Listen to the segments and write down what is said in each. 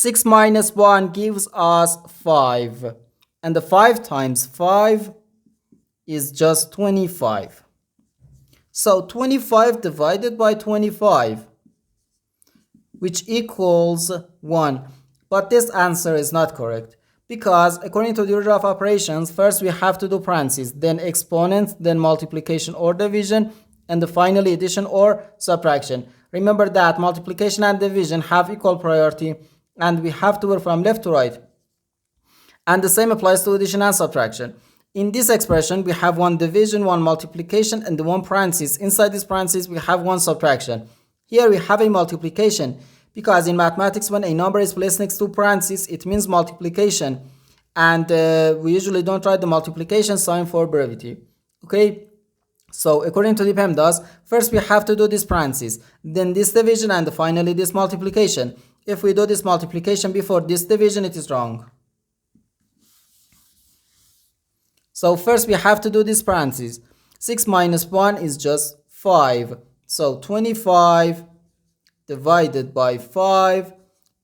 6 minus 1 gives us 5. And the 5 times 5 is just 25. So 25 divided by 25, which equals 1. But this answer is not correct, because according to the order of operations, first we have to do parentheses, then exponents, then multiplication or division, and finally addition or subtraction. Remember that multiplication and division have equal priority, and we have to work from left to right. And the same applies to addition and subtraction. In this expression, we have one division, one multiplication, and one parenthesis. Inside this parenthesis, we have one subtraction. Here we have a multiplication, because in mathematics, when a number is placed next to parentheses, it means multiplication. And we usually don't write the multiplication sign for brevity. Okay? So according to the PEMDAS, first we have to do this parenthesis, then this division, and finally this multiplication. If we do this multiplication before this division, it is wrong. So first we have to do this parenthesis. 6 minus 1 is just 5. So 25 divided by 5,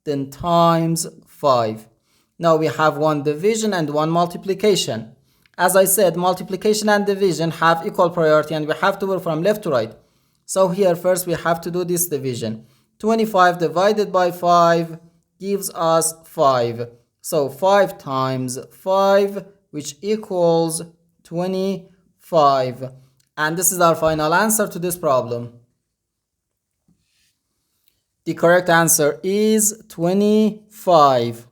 then times 5. Now we have one division and one multiplication. As I said, multiplication and division have equal priority, and we have to work from left to right. So here first we have to do this division. 25 divided by 5 gives us 5. So 5 times 5, which equals 25. And this is our final answer to this problem. The correct answer is 25.